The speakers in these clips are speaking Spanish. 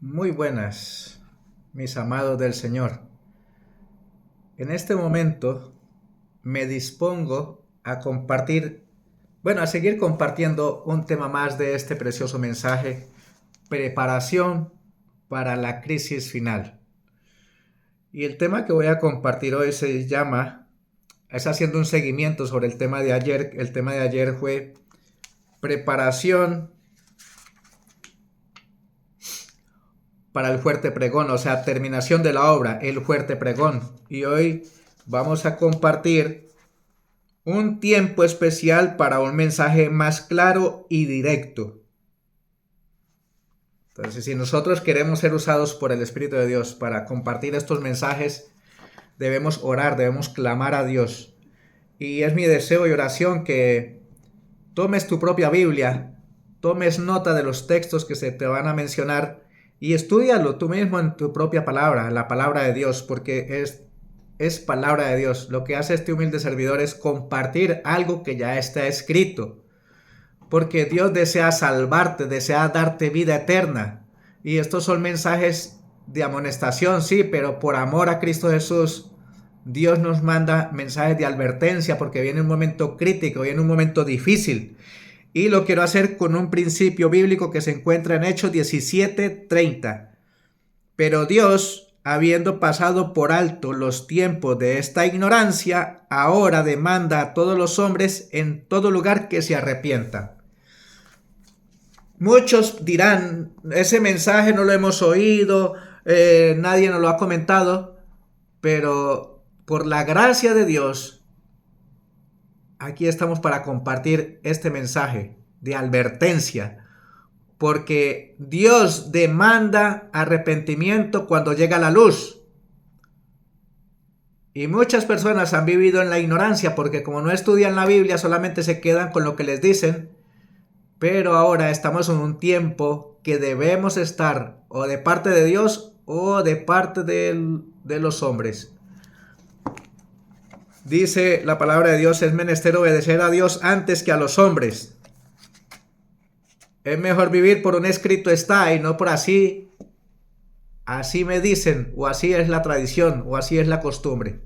Muy buenas, mis amados del Señor. En este momento me dispongo a compartir, a seguir compartiendo un tema más de este precioso mensaje, preparación para la crisis final. Y el tema que voy a compartir hoy es haciendo un seguimiento sobre el tema de ayer. El tema de ayer fue preparación para el fuerte pregón, o sea, terminación de la obra, el fuerte pregón. Y hoy vamos a compartir un tiempo especial para un mensaje más claro y directo. Entonces, si nosotros queremos ser usados por el Espíritu de Dios para compartir estos mensajes, debemos orar, debemos clamar a Dios. Y es mi deseo y oración que tomes tu propia Biblia, tomes nota de los textos que se te van a mencionar y estúdialo tú mismo en tu propia palabra, la palabra de Dios, porque es palabra de Dios. Lo que hace este humilde servidor es compartir algo que ya está escrito, porque Dios desea salvarte, desea darte vida eterna. Y estos son mensajes de amonestación, sí, pero por amor a Cristo Jesús, Dios nos manda mensajes de advertencia porque viene un momento crítico, viene un momento difícil. Y lo quiero hacer con un principio bíblico que se encuentra en Hechos 17:30. Pero Dios, habiendo pasado por alto los tiempos de esta ignorancia, ahora demanda a todos los hombres en todo lugar que se arrepientan. Muchos dirán, ese mensaje no lo hemos oído, nadie nos lo ha comentado, pero por la gracia de Dios, aquí estamos para compartir este mensaje de advertencia, porque Dios demanda arrepentimiento cuando llega la luz. Y muchas personas han vivido en la ignorancia porque como no estudian la Biblia solamente se quedan con lo que les dicen. Pero ahora estamos en un tiempo que debemos estar o de parte de Dios o de parte de los hombres. Dice la palabra de Dios, es menester obedecer a Dios antes que a los hombres. Es mejor vivir por un escrito está y no por así me dicen, o así es la tradición, o así es la costumbre.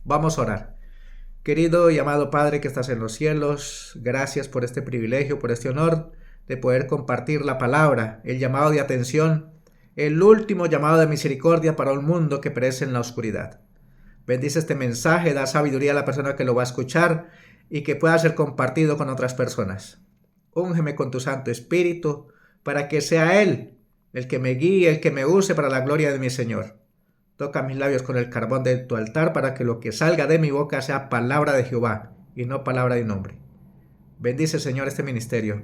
Vamos a orar. Querido y amado Padre que estás en los cielos, gracias por este privilegio, por este honor de poder compartir la palabra, el llamado de atención, el último llamado de misericordia para un mundo que perece en la oscuridad. Bendice este mensaje, da sabiduría a la persona que lo va a escuchar y que pueda ser compartido con otras personas. Úngeme con tu Santo Espíritu para que sea Él el que me guíe, el que me use para la gloria de mi Señor. Toca mis labios con el carbón de tu altar para que lo que salga de mi boca sea palabra de Jehová y no palabra de un hombre. Bendice, Señor, este ministerio.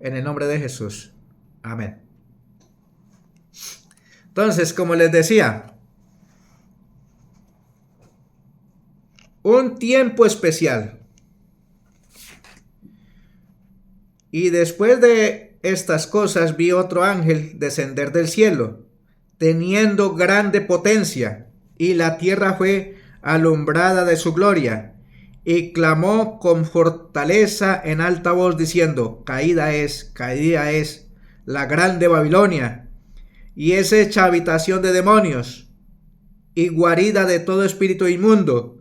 En el nombre de Jesús. Amén. Entonces, como les decía, un tiempo especial. Y después de estas cosas vi otro ángel descender del cielo, teniendo grande potencia, y la tierra fue alumbrada de su gloria, y clamó con fortaleza en alta voz diciendo, caída es la grande Babilonia, y es hecha habitación de demonios, y guarida de todo espíritu inmundo,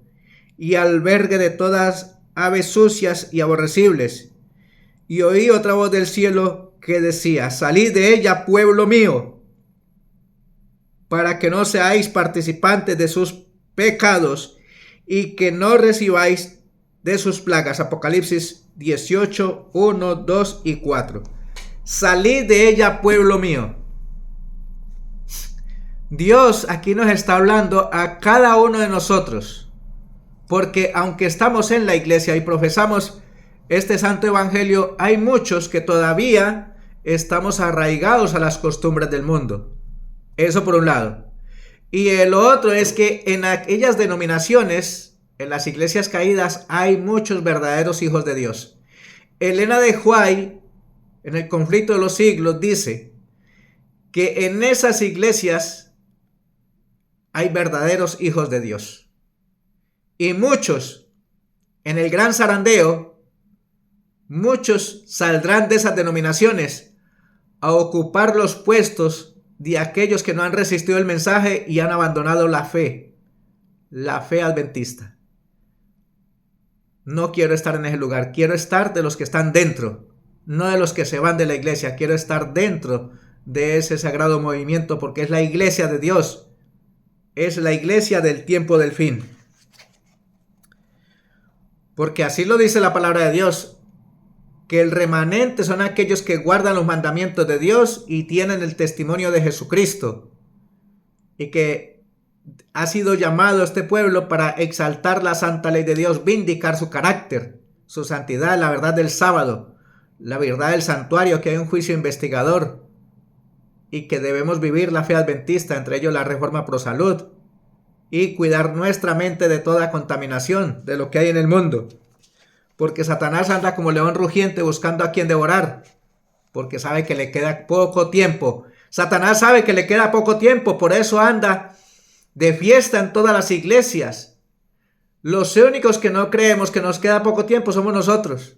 y albergue de todas aves sucias y aborrecibles. Y oí otra voz del cielo que decía, salid de ella, pueblo mío, para que no seáis participantes de sus pecados y que no recibáis de sus plagas. Apocalipsis 18, 1, 2 y 4. Salid de ella, pueblo mío. Dios aquí nos está hablando a cada uno de nosotros, porque aunque estamos en la iglesia y profesamos este santo evangelio, hay muchos que todavía estamos arraigados a las costumbres del mundo. Eso por un lado. Y el otro es que en aquellas denominaciones, en las iglesias caídas, hay muchos verdaderos hijos de Dios. Elena de White, en el conflicto de los siglos, dice que en esas iglesias hay verdaderos hijos de Dios. Y muchos, en el gran zarandeo, muchos saldrán de esas denominaciones a ocupar los puestos de aquellos que no han resistido el mensaje y han abandonado la fe adventista. No quiero estar en ese lugar, quiero estar de los que están dentro, no de los que se van de la iglesia. Quiero estar dentro de ese sagrado movimiento, porque es la iglesia de Dios, es la iglesia del tiempo del fin. Porque así lo dice la palabra de Dios, que el remanente son aquellos que guardan los mandamientos de Dios y tienen el testimonio de Jesucristo, y que ha sido llamado este pueblo para exaltar la santa ley de Dios, vindicar su carácter, su santidad, la verdad del sábado, la verdad del santuario, que hay un juicio investigador y que debemos vivir la fe adventista, entre ellos la reforma pro salud, y cuidar nuestra mente de toda contaminación de lo que hay en el mundo. Porque Satanás anda como león rugiente buscando a quien devorar, porque sabe que le queda poco tiempo. Satanás sabe que le queda poco tiempo, por eso anda de fiesta en todas las iglesias. Los únicos que no creemos que nos queda poco tiempo somos nosotros,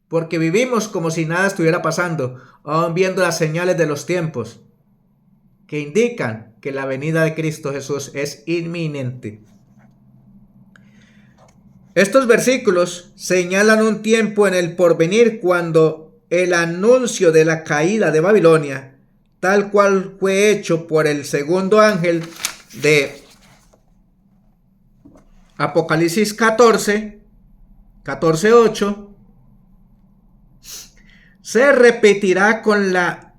porque vivimos como si nada estuviera pasando, aún viendo las señales de los tiempos que indican que la venida de Cristo Jesús es inminente. Estos versículos señalan un tiempo en el porvenir cuando el anuncio de la caída de Babilonia, tal cual fue hecho por el segundo ángel de Apocalipsis 14:8, se repetirá con la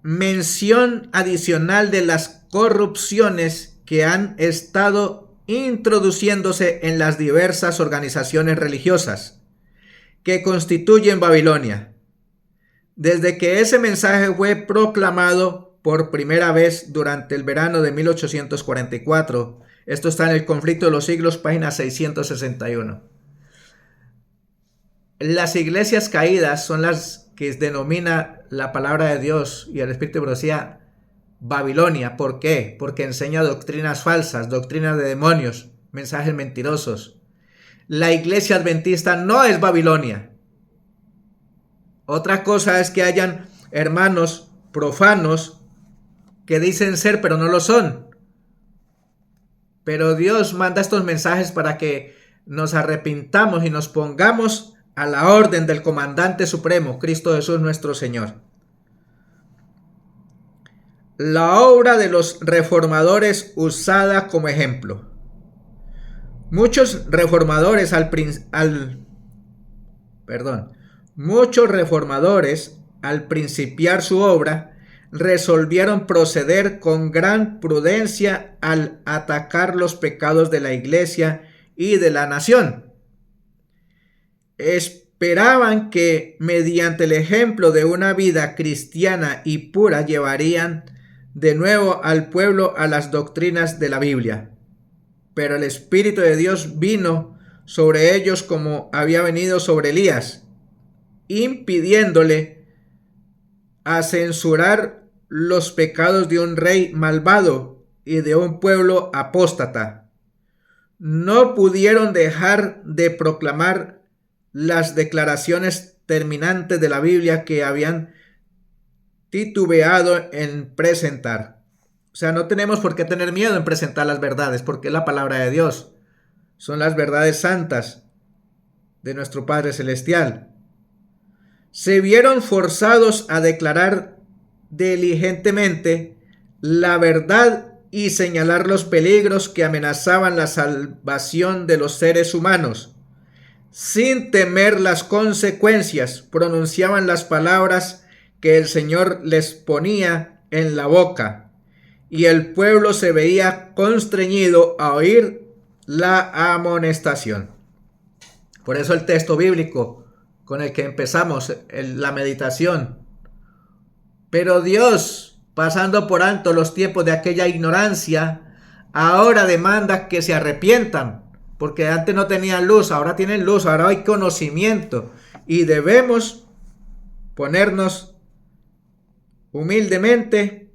mención adicional de las corrupciones que han estado introduciéndose en las diversas organizaciones religiosas que constituyen Babilonia, desde que ese mensaje fue proclamado por primera vez durante el verano de 1844. Esto está en el Conflicto de los Siglos, página 661. Las iglesias caídas son las que denomina la palabra de Dios y el Espíritu de profecía Babilonia. ¿Por qué? Porque enseña doctrinas falsas, doctrinas de demonios, mensajes mentirosos. La iglesia adventista no es Babilonia. Otra cosa es que hayan hermanos profanos que dicen ser pero no lo son. Pero Dios manda estos mensajes para que nos arrepintamos y nos pongamos a la orden del comandante supremo, Cristo Jesús nuestro Señor. La obra de los reformadores usada como ejemplo. Muchos reformadores al principiar su obra resolvieron proceder con gran prudencia al atacar los pecados de la iglesia y de la nación. Esperaban que mediante el ejemplo de una vida cristiana y pura llevarían de nuevo al pueblo a las doctrinas de la Biblia. Pero el Espíritu de Dios vino sobre ellos como había venido sobre Elías, impidiéndole a censurar los pecados de un rey malvado y de un pueblo apóstata. No pudieron dejar de proclamar las declaraciones terminantes de la Biblia que habían titubeado en presentar. O sea, no tenemos por qué tener miedo en presentar las verdades, porque es la palabra de Dios. Son las verdades santas de nuestro Padre Celestial. Se vieron forzados a declarar diligentemente la verdad y señalar los peligros que amenazaban la salvación de los seres humanos. Sin temer las consecuencias, pronunciaban las palabras que el Señor les ponía en la boca, y el pueblo se veía constreñido a oír la amonestación. Por eso el texto bíblico con el que empezamos la meditación. Pero Dios, pasando por alto los tiempos de aquella ignorancia, ahora demanda que se arrepientan, porque antes no tenían luz, ahora tienen luz, ahora hay conocimiento, y debemos ponernos humildemente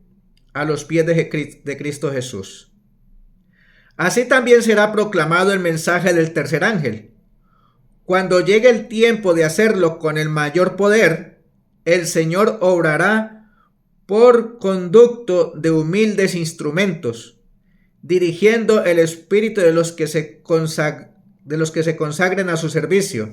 a los pies de Cristo Jesús. Así también será proclamado el mensaje del tercer ángel. Cuando llegue el tiempo de hacerlo con el mayor poder, el Señor obrará por conducto de humildes instrumentos, dirigiendo el espíritu de los que se consagren a su servicio.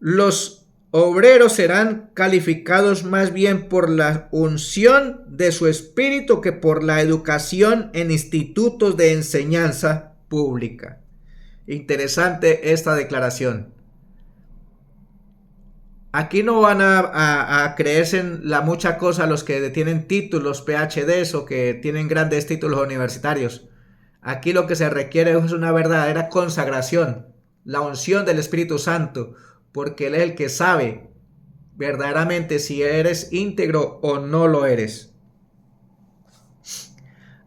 Los obreros serán calificados más bien por la unción de su espíritu que por la educación en institutos de enseñanza pública. Interesante esta declaración. Aquí no van a creerse en la mucha cosa los que tienen títulos PhDs o que tienen grandes títulos universitarios. Aquí lo que se requiere es una verdadera consagración, la unción del Espíritu Santo, porque Él es el que sabe verdaderamente si eres íntegro o no lo eres.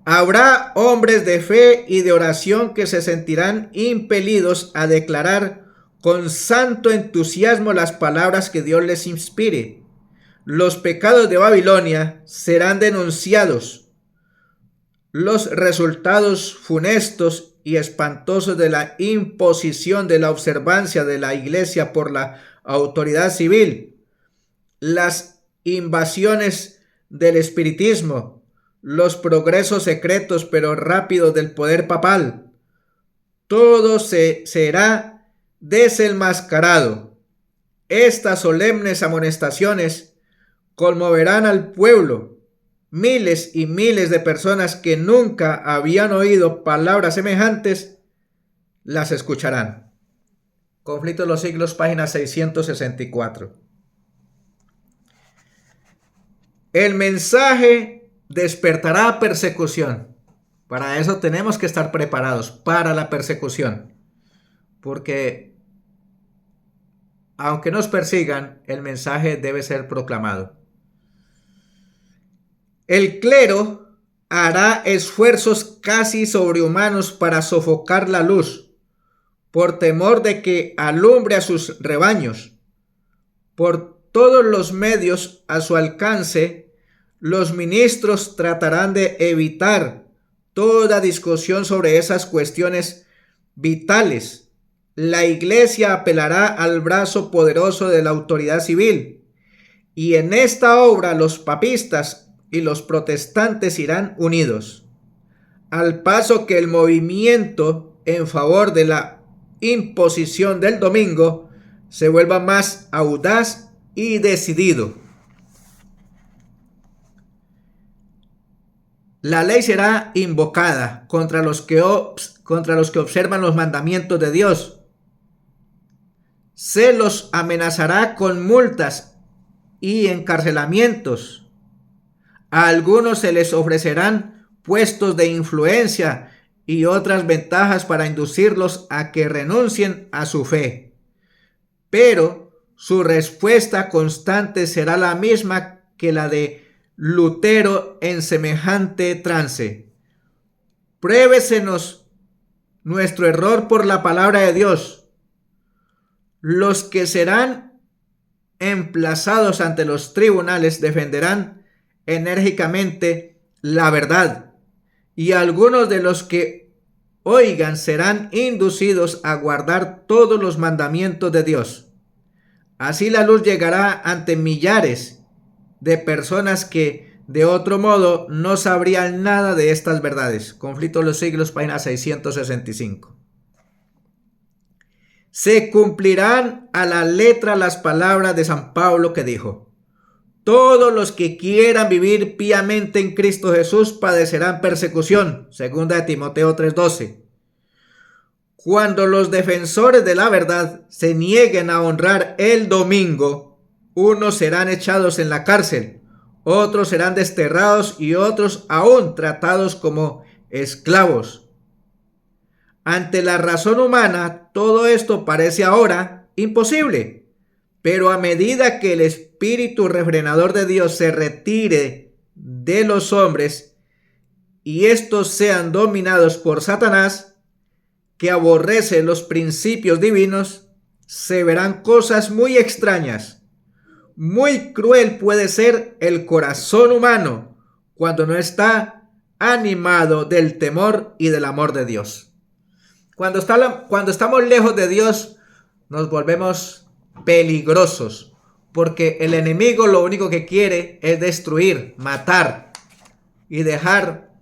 Habrá hombres de fe y de oración que se sentirán impelidos a declarar con santo entusiasmo las palabras que Dios les inspire. Los pecados de Babilonia serán denunciados. Los resultados funestos y espantosos de la imposición de la observancia de la Iglesia por la autoridad civil, las invasiones del espiritismo, los progresos secretos pero rápidos del poder papal, todo será desenmascarado. Estas solemnes amonestaciones conmoverán al pueblo. Miles y miles de personas que nunca habían oído palabras semejantes las escucharán. Conflicto de los Siglos, página 664. El mensaje despertará persecución. Para eso tenemos que estar preparados para la persecución. Porque aunque nos persigan, el mensaje debe ser proclamado. El clero hará esfuerzos casi sobrehumanos para sofocar la luz, por temor de que alumbre a sus rebaños. Por todos los medios a su alcance, los ministros tratarán de evitar toda discusión sobre esas cuestiones vitales. La Iglesia apelará al brazo poderoso de la autoridad civil, y en esta obra los papistas y los protestantes irán unidos, al paso que el movimiento en favor de la imposición del domingo se vuelva más audaz y decidido. La ley será invocada contra los que observan los mandamientos de Dios. Se los amenazará con multas y encarcelamientos. A algunos se les ofrecerán puestos de influencia y otras ventajas para inducirlos a que renuncien a su fe. Pero su respuesta constante será la misma que la de Lutero en semejante trance. Pruébesenos nuestro error por la palabra de Dios. Los que serán emplazados ante los tribunales defenderán enérgicamente la verdad, y algunos de los que oigan serán inducidos a guardar todos los mandamientos de Dios. Así la luz llegará ante millares de personas que de otro modo no sabrían nada de estas verdades. Conflicto de los Siglos, página 665. Se cumplirán a la letra las palabras de San Pablo que dijo: todos los que quieran vivir piamente en Cristo Jesús padecerán persecución. Segunda de Timoteo 3:12. Cuando los defensores de la verdad se nieguen a honrar el domingo, unos serán echados en la cárcel, otros serán desterrados y otros aún tratados como esclavos. Ante la razón humana, todo esto parece ahora imposible, pero a medida que el espíritu refrenador de Dios se retire de los hombres y estos sean dominados por Satanás, que aborrece los principios divinos, se verán cosas muy extrañas. Muy cruel puede ser el corazón humano cuando no está animado del temor y del amor de Dios. Cuando estamos lejos de Dios, nos volvemos peligrosos, porque el enemigo lo único que quiere es destruir, matar y dejar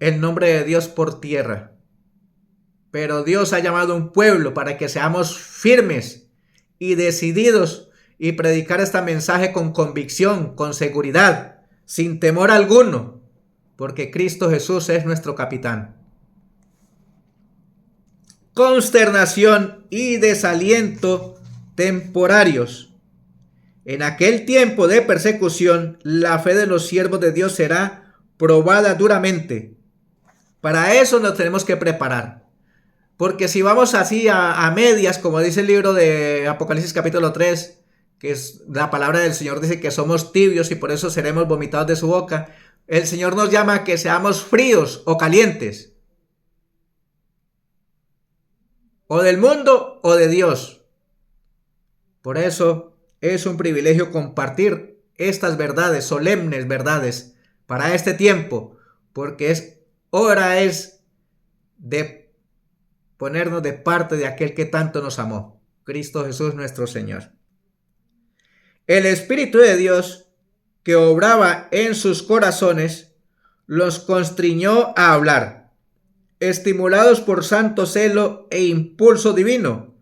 el nombre de Dios por tierra. Pero Dios ha llamado a un pueblo para que seamos firmes y decididos y predicar este mensaje con convicción, con seguridad, sin temor alguno, porque Cristo Jesús es nuestro capitán. Consternación y desaliento temporarios. En aquel tiempo de persecución, la fe de los siervos de Dios será probada duramente. Para eso nos tenemos que preparar. Porque si vamos así a medias, como dice el libro de Apocalipsis capítulo 3, que es la palabra del Señor, dice que somos tibios y por eso seremos vomitados de su boca. El Señor nos llama a que seamos fríos o calientes. O del mundo o de Dios. Por eso es un privilegio compartir estas verdades, solemnes verdades, para este tiempo. Porque hora es de ponernos de parte de aquel que tanto nos amó, Cristo Jesús nuestro Señor. El Espíritu de Dios que obraba en sus corazones los constriñó a hablar, estimulados por santo celo e impulso divino,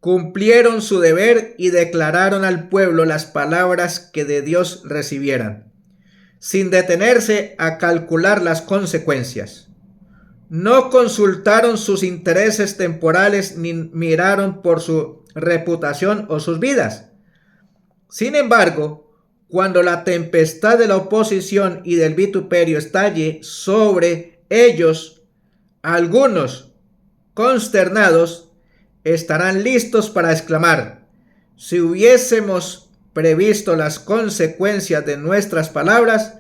cumplieron su deber y declararon al pueblo las palabras que de Dios recibieran, sin detenerse a calcular las consecuencias. No consultaron sus intereses temporales ni miraron por su reputación o sus vidas. Sin embargo, cuando la tempestad de la oposición y del vituperio estalle sobre ellos, algunos, consternados, estarán listos para exclamar: si hubiésemos previsto las consecuencias de nuestras palabras,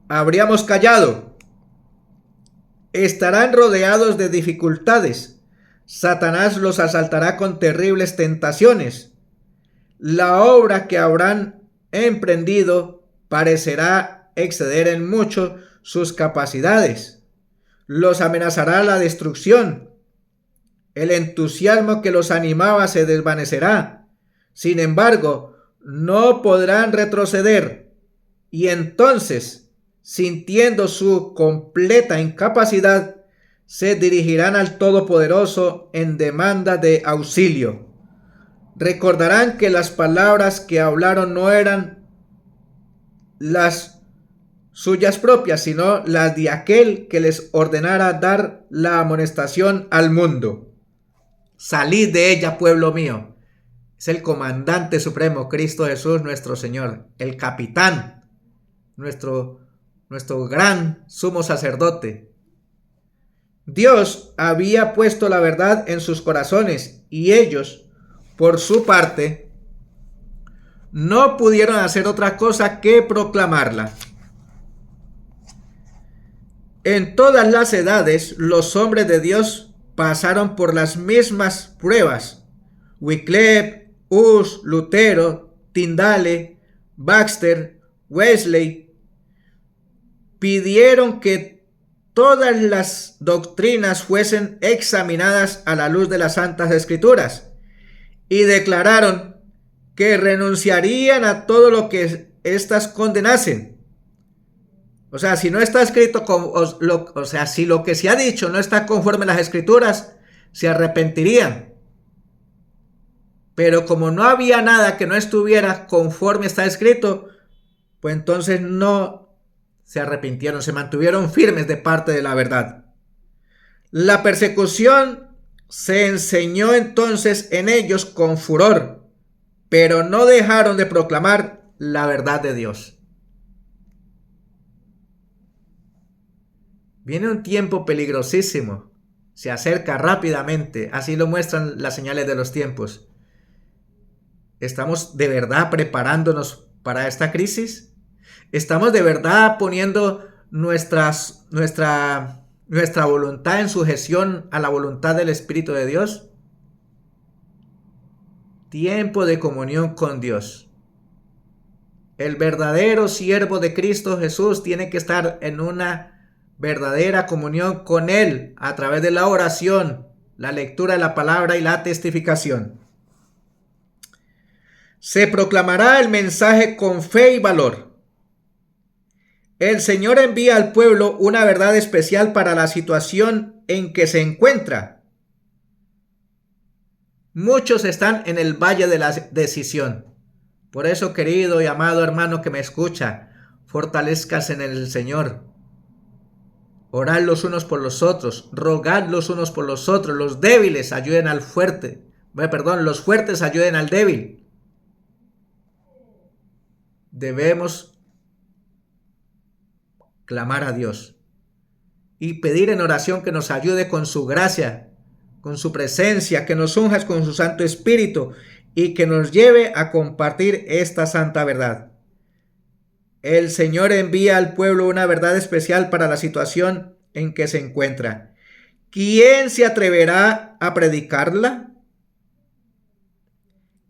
habríamos callado. Estarán rodeados de dificultades. Satanás los asaltará con terribles tentaciones. La obra que habrán emprendido parecerá exceder en mucho sus capacidades. Los amenazará la destrucción. El entusiasmo que los animaba se desvanecerá. Sin embargo, no podrán retroceder. Y entonces, sintiendo su completa incapacidad, se dirigirán al Todopoderoso en demanda de auxilio. Recordarán que las palabras que hablaron no eran las suyas propias, sino las de aquel que les ordenara dar la amonestación al mundo. Salid de ella, pueblo mío. Es el comandante supremo, Cristo Jesús nuestro Señor, el capitán, nuestro gran sumo sacerdote. Dios había puesto la verdad en sus corazones y ellos, por su parte, no pudieron hacer otra cosa que proclamarla. En todas las edades, los hombres de Dios pasaron por las mismas pruebas. Wycliffe, Hus, Lutero, Tyndale, Baxter, Wesley, pidieron que todas las doctrinas fuesen examinadas a la luz de las Santas Escrituras y declararon que renunciarían a todo lo que éstas condenasen. O sea, si no está escrito, si lo que se ha dicho no está conforme a las Escrituras, se arrepentirían. Pero como no había nada que no estuviera conforme está escrito, pues entonces no se arrepintieron, se mantuvieron firmes de parte de la verdad. La persecución se enseñó entonces en ellos con furor, pero no dejaron de proclamar la verdad de Dios. Viene un tiempo peligrosísimo, se acerca rápidamente, así lo muestran las señales de los tiempos. ¿Estamos de verdad preparándonos para esta crisis? ¿Estamos de verdad poniendo nuestra voluntad en sujeción a la voluntad del Espíritu de Dios? Tiempo de comunión con Dios. El verdadero siervo de Cristo Jesús tiene que estar en una verdadera comunión con Él a través de la oración, la lectura de la palabra y la testificación. Se proclamará el mensaje con fe y valor. El Señor envía al pueblo una verdad especial para la situación en que se encuentra. Muchos están en el valle de la decisión. Por eso, querido y amado hermano que me escucha, fortalezcas en el Señor. Orad los unos por los otros, rogad los unos por los otros. Los débiles ayuden al fuerte. Los fuertes ayuden al débil. Debemos clamar a Dios y pedir en oración que nos ayude con su gracia, con su presencia, que nos unja con su Santo Espíritu y que nos lleve a compartir esta santa verdad. El Señor envía al pueblo una verdad especial para la situación en que se encuentra. ¿Quién se atreverá a predicarla?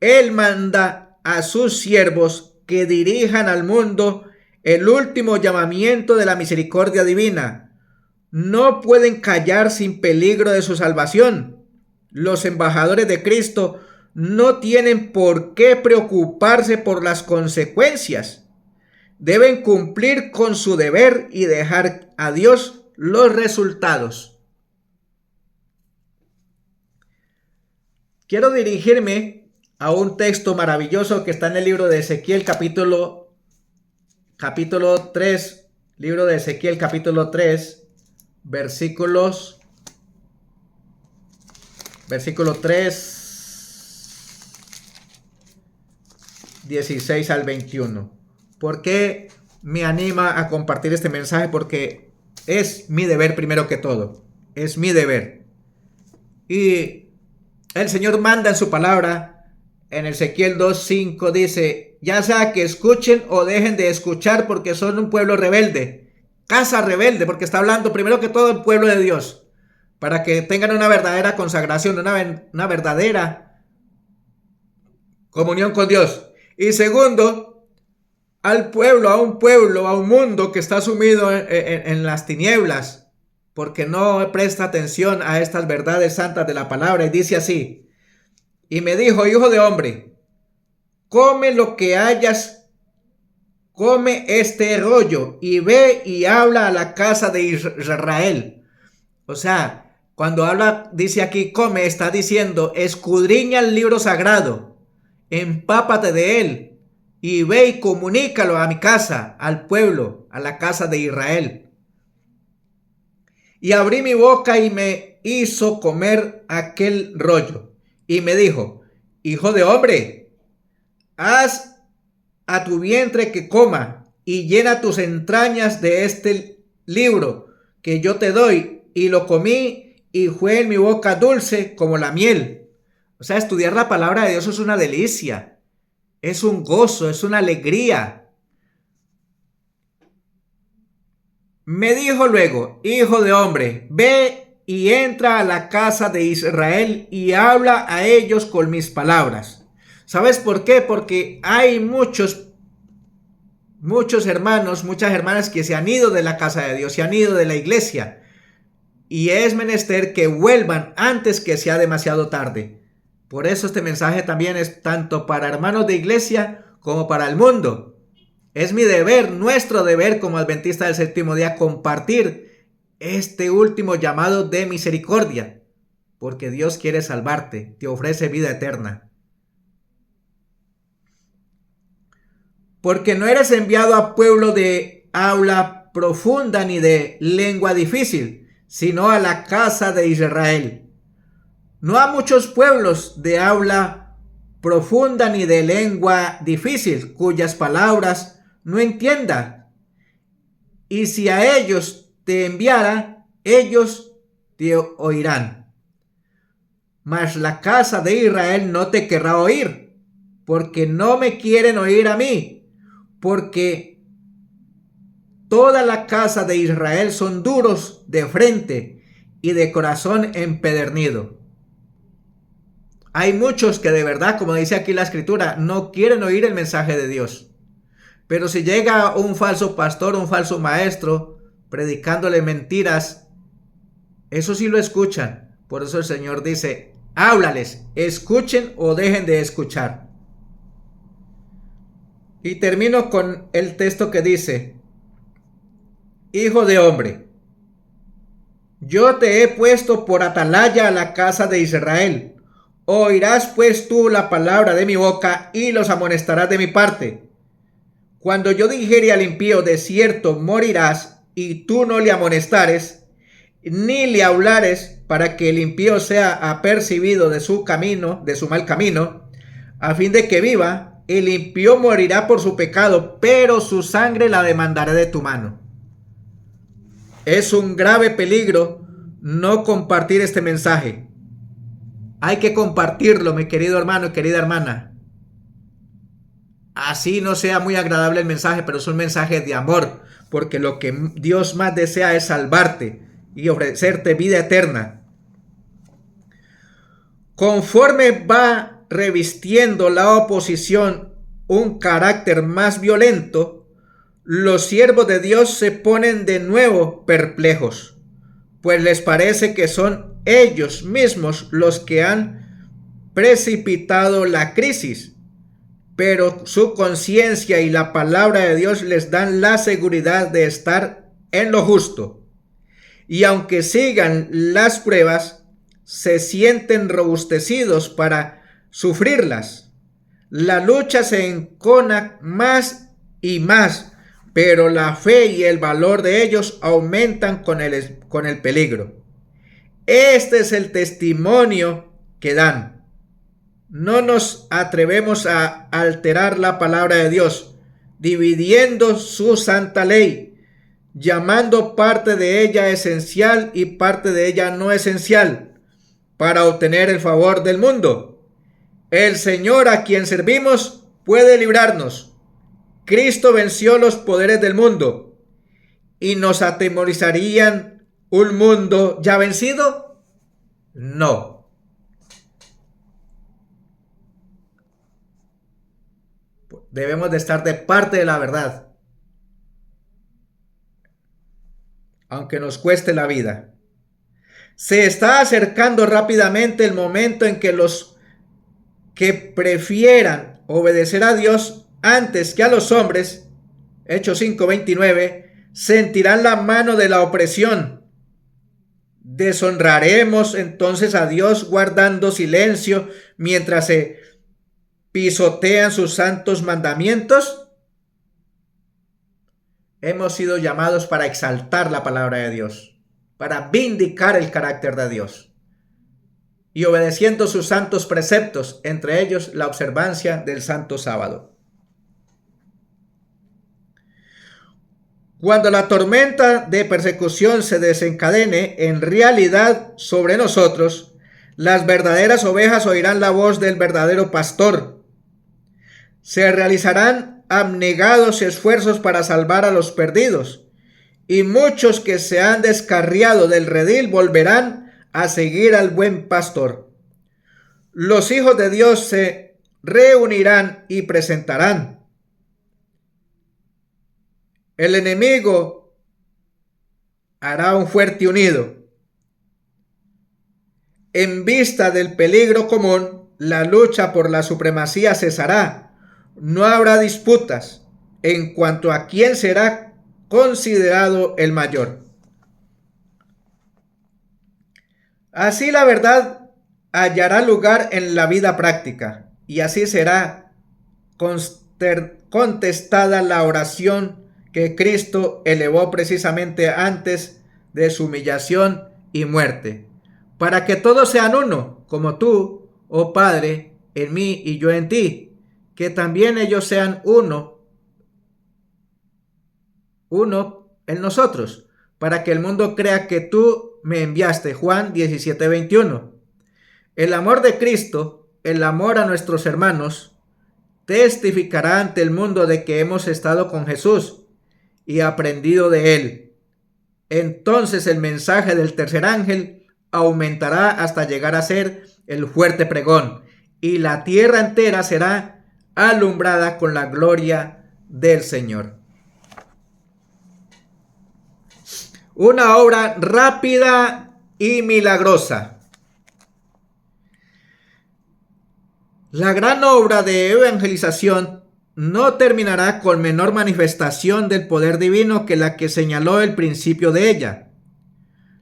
Él manda a sus siervos que dirijan al mundo el último llamamiento de la misericordia divina. No pueden callar sin peligro de su salvación. Los embajadores de Cristo no tienen por qué preocuparse por las consecuencias. Deben cumplir con su deber y dejar a Dios los resultados. Quiero dirigirme a un texto maravilloso que está en el libro de Ezequiel capítulo 3, libro de Ezequiel capítulo 3, versículo 3, 16 al 21. ¿Por qué me anima a compartir este mensaje? Porque es mi deber primero que todo. Es mi deber. Y el Señor manda en su palabra, en Ezequiel 2:5 dice, ya sea que escuchen o dejen de escuchar porque son un pueblo rebelde, casa rebelde, porque está hablando primero que todo el pueblo de Dios, para que tengan una verdadera consagración, una verdadera comunión con Dios. Y segundo, a un mundo que está sumido en las tinieblas, porque no presta atención a estas verdades santas de la palabra. Y dice así, y me dijo, hijo de hombre, come lo que hayas, come este rollo y ve y habla a la casa de Israel. O sea, cuando habla, dice aquí, come, está diciendo, escudriña el libro sagrado, empápate de él y ve y comunícalo a mi casa, al pueblo, a la casa de Israel. Y abrí mi boca y me hizo comer aquel rollo. Y me dijo, hijo de hombre, haz a tu vientre que coma y llena tus entrañas de este libro que yo te doy. Y lo comí y fue en mi boca dulce como la miel. O sea, estudiar la palabra de Dios es una delicia, es un gozo, es una alegría. Me dijo luego, hijo de hombre, ve y entra a la casa de Israel y habla a ellos con mis palabras. ¿Sabes por qué? Porque hay muchos hermanos, muchas hermanas que se han ido de la casa de Dios, se han ido de la iglesia. Y es menester que vuelvan antes que sea demasiado tarde. Por eso este mensaje también es tanto para hermanos de iglesia como para el mundo. Es mi deber, nuestro deber como adventista del séptimo día, compartir este último llamado de misericordia, porque Dios quiere salvarte, te ofrece vida eterna. Porque no eres enviado a pueblo de habla profunda ni de lengua difícil, sino a la casa de Israel. No a muchos pueblos de habla profunda ni de lengua difícil, cuyas palabras no entienda. Y si a ellos te enviara, ellos te oirán. Mas la casa de Israel no te querrá oír, porque no me quieren oír a mí, porque toda la casa de Israel son duros de frente y de corazón empedernido. Hay muchos que de verdad, como dice aquí la escritura, no quieren oír el mensaje de Dios. Pero si llega un falso pastor, un falso maestro, predicándole mentiras, eso sí lo escuchan. Por eso el Señor dice, háblales, escuchen o dejen de escuchar. Y termino con el texto que dice: Hijo de hombre, yo te he puesto por atalaya a la casa de Israel. Oirás pues tú la palabra de mi boca y los amonestarás de mi parte. Cuando yo dijere al impío, de cierto morirás, y tú no le amonestares, ni le hablares, para que el impío sea apercibido de su camino, de su mal camino, a fin de que viva, el impío morirá por su pecado, pero su sangre la demandaré de tu mano. Es un grave peligro no compartir este mensaje. Hay que compartirlo, mi querido hermano y querida hermana. Así no sea muy agradable el mensaje, pero es un mensaje de amor, porque lo que Dios más desea es salvarte y ofrecerte vida eterna. Conforme va revistiendo la oposición un carácter más violento, los siervos de Dios se ponen de nuevo perplejos, pues les parece que son ellos mismos los que han precipitado la crisis. Pero su conciencia y la palabra de Dios les dan la seguridad de estar en lo justo. Y aunque sigan las pruebas, se sienten robustecidos para sufrirlas. La lucha se encona más y más, pero la fe y el valor de ellos aumentan con el peligro. Este es el testimonio que dan. No nos atrevemos a alterar la palabra de Dios, dividiendo su santa ley, llamando parte de ella esencial y parte de ella no esencial, para obtener el favor del mundo. El Señor a quien servimos puede librarnos. Cristo venció los poderes del mundo. ¿Y nos atemorizarían un mundo ya vencido? No. Debemos de estar de parte de la verdad, aunque nos cueste la vida. Se está acercando rápidamente el momento en que los que prefieran obedecer a Dios antes que a los hombres, Hechos 5:29, sentirán la mano de la opresión. ¿Deshonraremos entonces a Dios guardando silencio mientras se pisotean sus santos mandamientos? Hemos sido llamados para exaltar la palabra de Dios, para vindicar el carácter de Dios y obedeciendo sus santos preceptos, entre ellos la observancia del santo sábado. Cuando la tormenta de persecución se desencadene en realidad sobre nosotros, las verdaderas ovejas oirán la voz del verdadero pastor. Se realizarán abnegados esfuerzos para salvar a los perdidos, y muchos que se han descarriado del redil volverán a seguir al buen pastor. Los hijos de Dios se reunirán y presentarán. El enemigo hará un fuerte unido. En vista del peligro común, la lucha por la supremacía cesará. No habrá disputas en cuanto a quién será considerado el mayor. Así la verdad hallará lugar en la vida práctica, y así será contestada la oración que Cristo elevó precisamente antes de su humillación y muerte, para que todos sean uno, como tú, oh Padre, en mí y yo en ti, que también ellos sean uno en nosotros, para que el mundo crea que tú me enviaste. Juan 17:21. El amor de Cristo, el amor a nuestros hermanos, testificará ante el mundo de que hemos estado con Jesús y aprendido de él. Entonces el mensaje del tercer ángel aumentará hasta llegar a ser el fuerte pregón, y la tierra entera será alumbrada con la gloria del Señor. Una obra rápida y milagrosa. La gran obra de evangelización no terminará con menor manifestación del poder divino que la que señaló el principio de ella.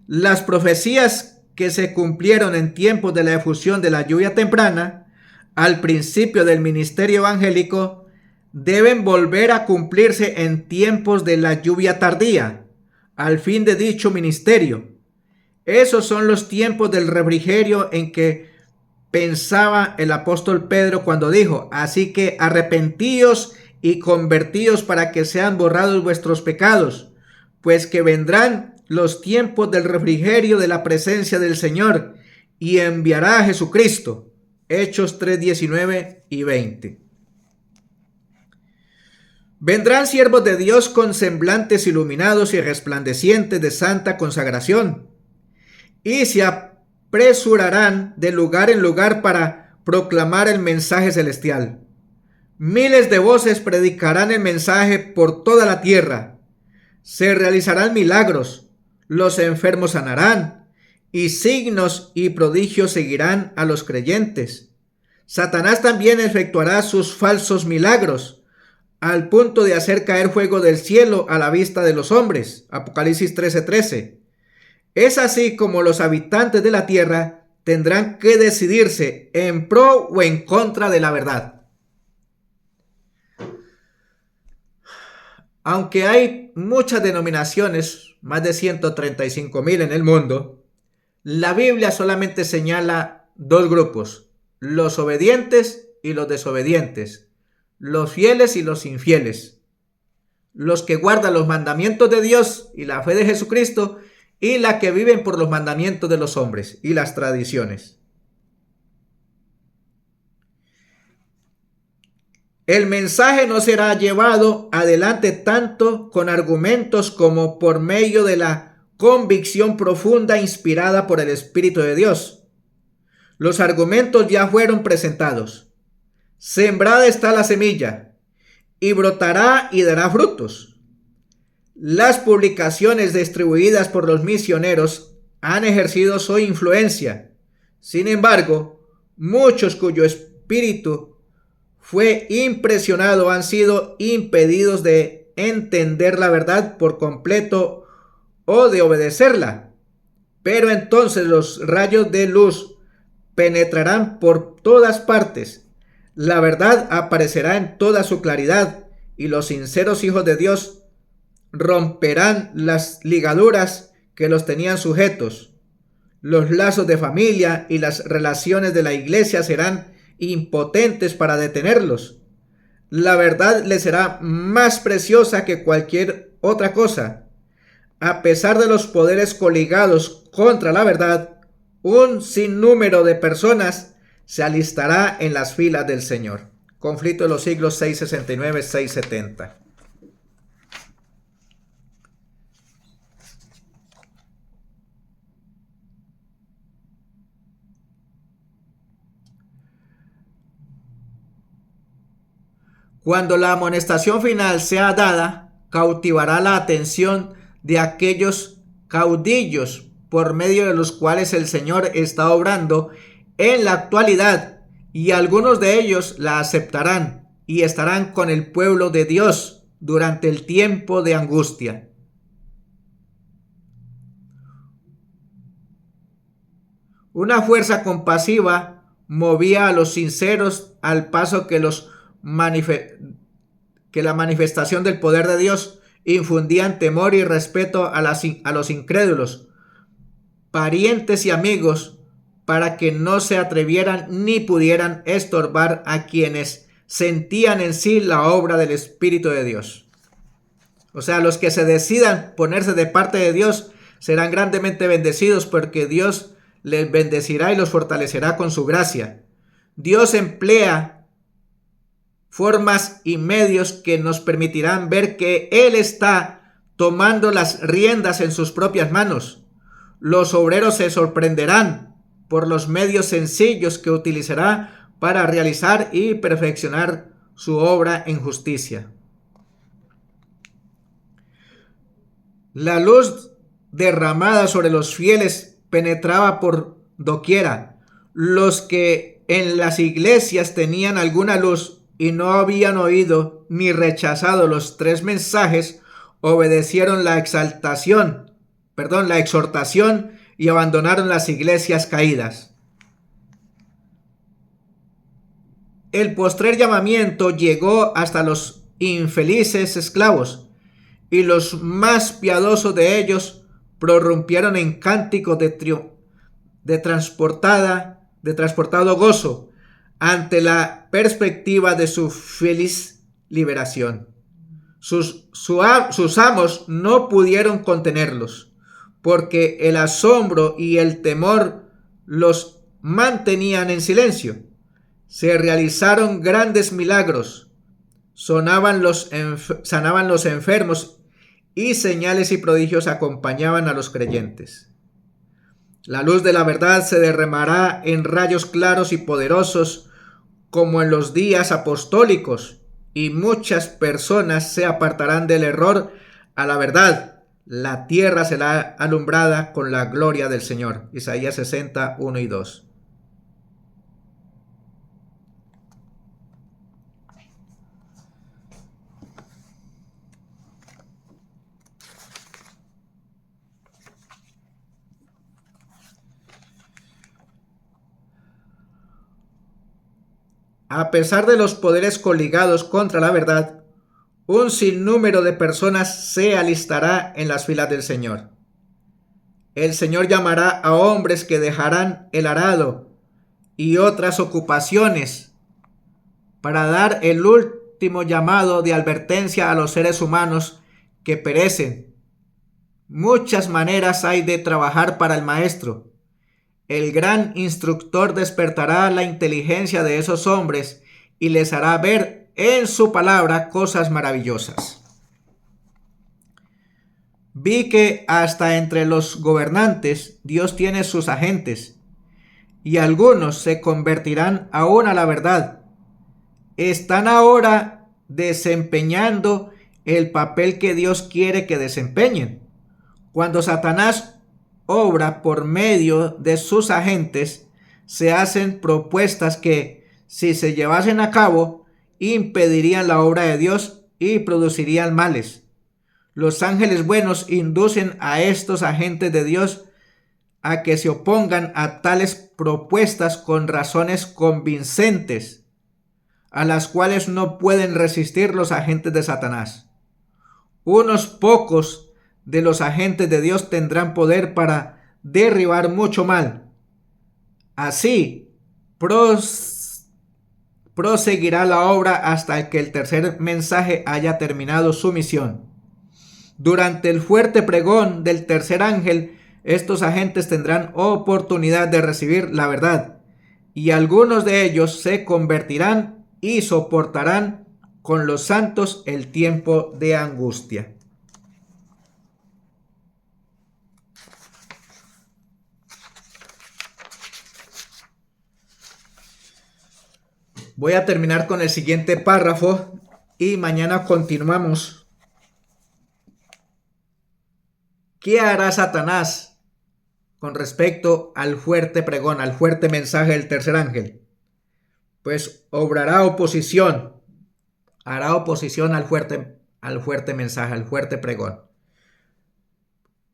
Las profecías que se cumplieron en tiempos de la efusión de la lluvia temprana, al principio del ministerio evangélico, deben volver a cumplirse en tiempos de la lluvia tardía, al fin de dicho ministerio. Esos son los tiempos del refrigerio en que pensaba el apóstol Pedro cuando dijo: así que arrepentíos y convertíos para que sean borrados vuestros pecados, pues que vendrán los tiempos del refrigerio de la presencia del Señor, y enviará a Jesucristo. Hechos 3:19 y 20. Vendrán siervos de Dios con semblantes iluminados y resplandecientes de santa consagración, y se apresurarán de lugar en lugar para proclamar el mensaje celestial. Miles de voces predicarán el mensaje por toda la tierra. Se realizarán milagros, los enfermos sanarán, y signos y prodigios seguirán a los creyentes. Satanás también efectuará sus falsos milagros, al punto de hacer caer fuego del cielo a la vista de los hombres. Apocalipsis 13:13. Es así como los habitantes de la tierra tendrán que decidirse en pro o en contra de la verdad. Aunque hay muchas denominaciones, más de 135,000 en el mundo, la Biblia solamente señala dos grupos: los obedientes y los desobedientes, los fieles y los infieles, los que guardan los mandamientos de Dios y la fe de Jesucristo, y la que viven por los mandamientos de los hombres y las tradiciones. El mensaje no será llevado adelante tanto con argumentos como por medio de la convicción profunda inspirada por el Espíritu de Dios. Los argumentos ya fueron presentados. Sembrada está la semilla, y brotará y dará frutos. Las publicaciones distribuidas por los misioneros han ejercido su influencia. Sin embargo, muchos cuyo espíritu fue impresionado han sido impedidos de entender la verdad por completo o de obedecerla. Pero entonces los rayos de luz penetrarán por todas partes. La verdad aparecerá en toda su claridad, y los sinceros hijos de Dios romperán las ligaduras que los tenían sujetos. Los lazos de familia y las relaciones de la iglesia serán impotentes para detenerlos. La verdad les será más preciosa que cualquier otra cosa. A pesar de los poderes coligados contra la verdad, un sinnúmero de personas se alistará en las filas del Señor. Conflicto de los siglos 669-670. Cuando la amonestación final sea dada, cautivará la atención de aquellos caudillos por medio de los cuales el Señor está obrando en la actualidad, y algunos de ellos la aceptarán y estarán con el pueblo de Dios durante el tiempo de angustia. Una fuerza compasiva movía a los sinceros al paso que la manifestación del poder de Dios infundían temor y respeto a los incrédulos, parientes y amigos, para que no se atrevieran ni pudieran estorbar a quienes sentían en sí la obra del Espíritu de Dios. O sea, los que se decidan ponerse de parte de Dios serán grandemente bendecidos, porque Dios les bendecirá y los fortalecerá con su gracia. Dios emplea formas y medios que nos permitirán ver que Él está tomando las riendas en sus propias manos. Los obreros se sorprenderán por los medios sencillos que utilizará para realizar y perfeccionar su obra en justicia. La luz derramada sobre los fieles penetraba por doquiera. Los que en las iglesias tenían alguna luz y no habían oído ni rechazado los 3 mensajes, obedecieron la exhortación y abandonaron las iglesias caídas. El postrer llamamiento llegó hasta los infelices esclavos, y los más piadosos de ellos prorrumpieron en cánticos de transportado gozo ante la perspectiva de su feliz liberación. Sus amos no pudieron contenerlos, porque el asombro y el temor los mantenían en silencio. Se realizaron grandes milagros, sanaban los enfermos, y señales y prodigios acompañaban a los creyentes. La luz de la verdad se derramará en rayos claros y poderosos como en los días apostólicos, y muchas personas se apartarán del error a la verdad. La tierra será alumbrada con la gloria del Señor. Isaías 60, 1 y 2. A pesar de los poderes coligados contra la verdad, un sinnúmero de personas se alistará en las filas del Señor. El Señor llamará a hombres que dejarán el arado y otras ocupaciones para dar el último llamado de advertencia a los seres humanos que perecen. Muchas maneras hay de trabajar para el Maestro. El gran instructor despertará la inteligencia de esos hombres y les hará ver en su palabra cosas maravillosas. Vi que hasta entre los gobernantes Dios tiene sus agentes, y algunos se convertirán aún a la verdad. Están ahora desempeñando el papel que Dios quiere que desempeñen. Cuando Satanás obra por medio de sus agentes, se hacen propuestas que, si se llevasen a cabo, impedirían la obra de Dios y producirían males. Los ángeles buenos inducen a estos agentes de Dios a que se opongan a tales propuestas con razones convincentes, a las cuales no pueden resistir los agentes de Satanás. Unos pocos de los agentes de Dios tendrán poder para derribar mucho mal. Así proseguirá la obra hasta que el tercer mensaje haya terminado su misión. Durante el fuerte pregón del tercer ángel, estos agentes tendrán oportunidad de recibir la verdad, y algunos de ellos se convertirán y soportarán con los santos el tiempo de angustia. Voy a terminar con el siguiente párrafo y mañana continuamos. ¿Qué hará Satanás con respecto al fuerte pregón, al fuerte mensaje del tercer ángel? Pues obrará oposición, hará oposición al fuerte mensaje, al fuerte pregón.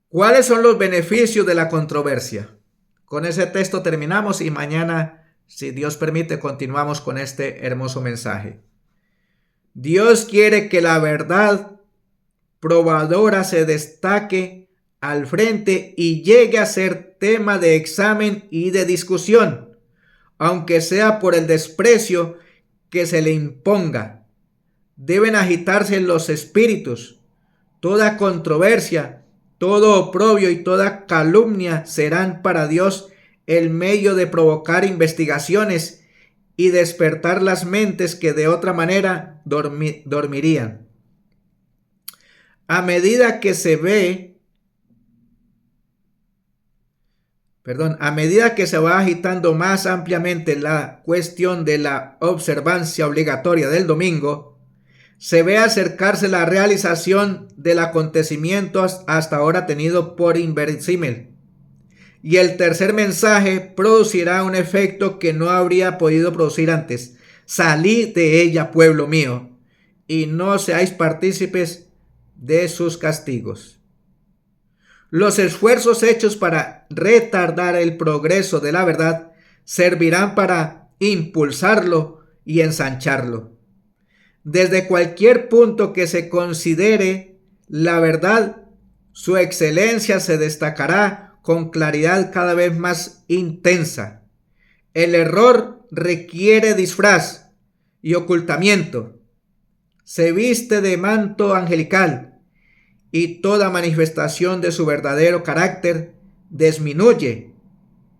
¿Cuáles son los beneficios de la controversia? Con ese texto terminamos y mañana, si Dios permite, continuamos con este hermoso mensaje. Dios quiere que la verdad probadora se destaque al frente y llegue a ser tema de examen y de discusión, aunque sea por el desprecio que se le imponga. Deben agitarse los espíritus. Toda controversia, todo oprobio y toda calumnia serán para Dios el medio de provocar investigaciones y despertar las mentes que de otra manera dormirían. A medida que se va agitando más ampliamente la cuestión de la observancia obligatoria del domingo, se ve acercarse la realización del acontecimiento hasta ahora tenido por inverosímil. Y el tercer mensaje producirá un efecto que no habría podido producir antes. salid de ella, pueblo mío, y no seáis partícipes de sus castigos. Los esfuerzos hechos para retardar el progreso de la verdad servirán para impulsarlo y ensancharlo. Desde cualquier punto que se considere la verdad, su excelencia se destacará con claridad cada vez más intensa. El error requiere disfraz y ocultamiento. Se viste de manto angelical y toda manifestación de su verdadero carácter disminuye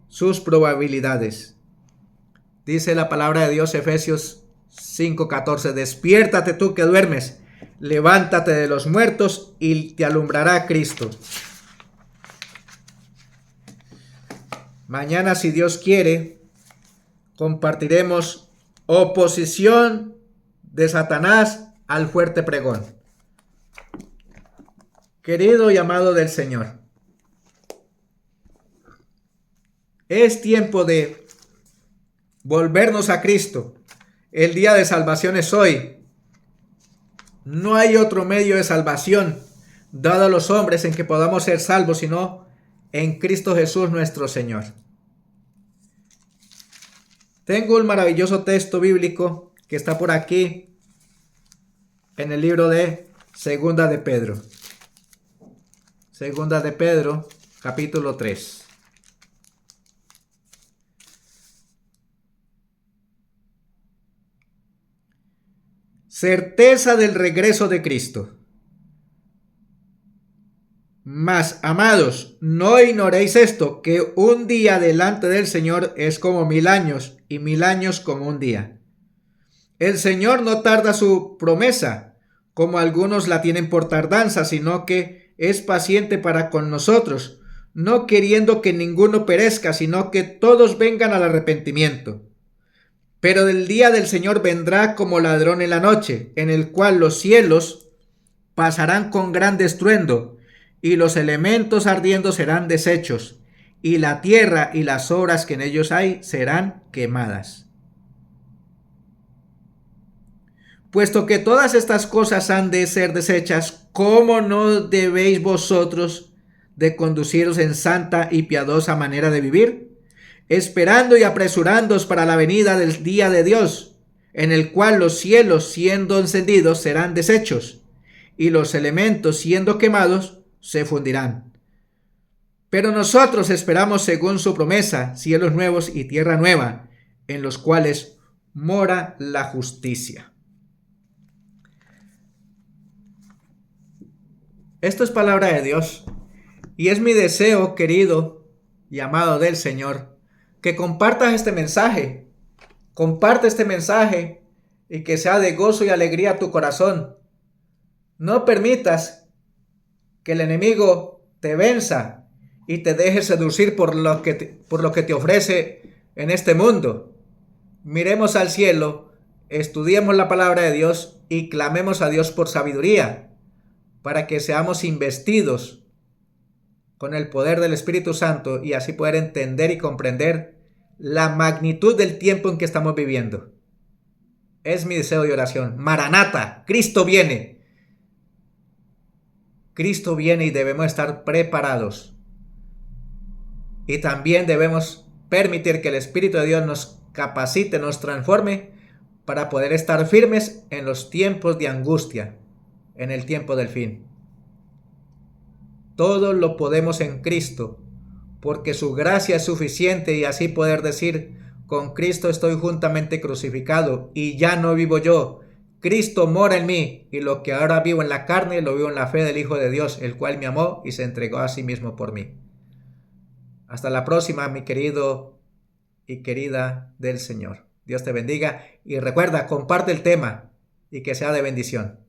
sus probabilidades. Dice la palabra de Dios, Efesios 5:14, despiértate tú que duermes, levántate de los muertos y te alumbrará Cristo. Mañana, si Dios quiere, compartiremos oposición de Satanás al fuerte pregón. Querido y amado del Señor, es tiempo de volvernos a Cristo. El día de salvación es hoy. No hay otro medio de salvación dado a los hombres en que podamos ser salvos, sino en Cristo Jesús nuestro Señor. Tengo un maravilloso texto bíblico que está por aquí en el libro de Segunda de Pedro. Segunda de Pedro, capítulo 3. Certeza del regreso de Cristo. Mas, amados, no ignoréis esto, que un día delante del Señor es como 1000 años, y 1000 años como un día. El Señor no tarda su promesa, como algunos la tienen por tardanza, sino que es paciente para con nosotros, no queriendo que ninguno perezca, sino que todos vengan al arrepentimiento. Pero el día del Señor vendrá como ladrón en la noche, en el cual los cielos pasarán con gran estruendo, y los elementos ardiendo serán deshechos, y la tierra y las obras que en ellos hay serán quemadas. Puesto que todas estas cosas han de ser deshechas, ¿cómo no debéis vosotros de conduciros en santa y piadosa manera de vivir? Esperando y apresurándoos para la venida del día de Dios, en el cual los cielos siendo encendidos serán deshechos, y los elementos siendo quemados se fundirán. Pero nosotros esperamos según su promesa cielos nuevos y tierra nueva, en los cuales mora la justicia. Esto es palabra de Dios, y es mi deseo, querido y amado del Señor, que compartas este mensaje. Comparte este mensaje y que sea de gozo y alegría a tu corazón. No permitas que el enemigo te venza y te deje seducir por lo que te ofrece en este mundo. Miremos al cielo, estudiemos la palabra de Dios y clamemos a Dios por sabiduría, para que seamos investidos con el poder del Espíritu Santo y así poder entender y comprender la magnitud del tiempo en que estamos viviendo. Es mi deseo y oración. Maranata, Cristo viene. Cristo viene y debemos estar preparados. Y también debemos permitir que el Espíritu de Dios nos capacite, nos transforme para poder estar firmes en los tiempos de angustia, en el tiempo del fin. Todo lo podemos en Cristo, porque su gracia es suficiente y así poder decir, con Cristo estoy juntamente crucificado y ya no vivo yo, Cristo mora en mí y lo que ahora vivo en la carne lo vivo en la fe del Hijo de Dios, el cual me amó y se entregó a sí mismo por mí. Hasta la próxima, mi querido y querida del Señor. Dios te bendiga y recuerda, comparte el tema y que sea de bendición.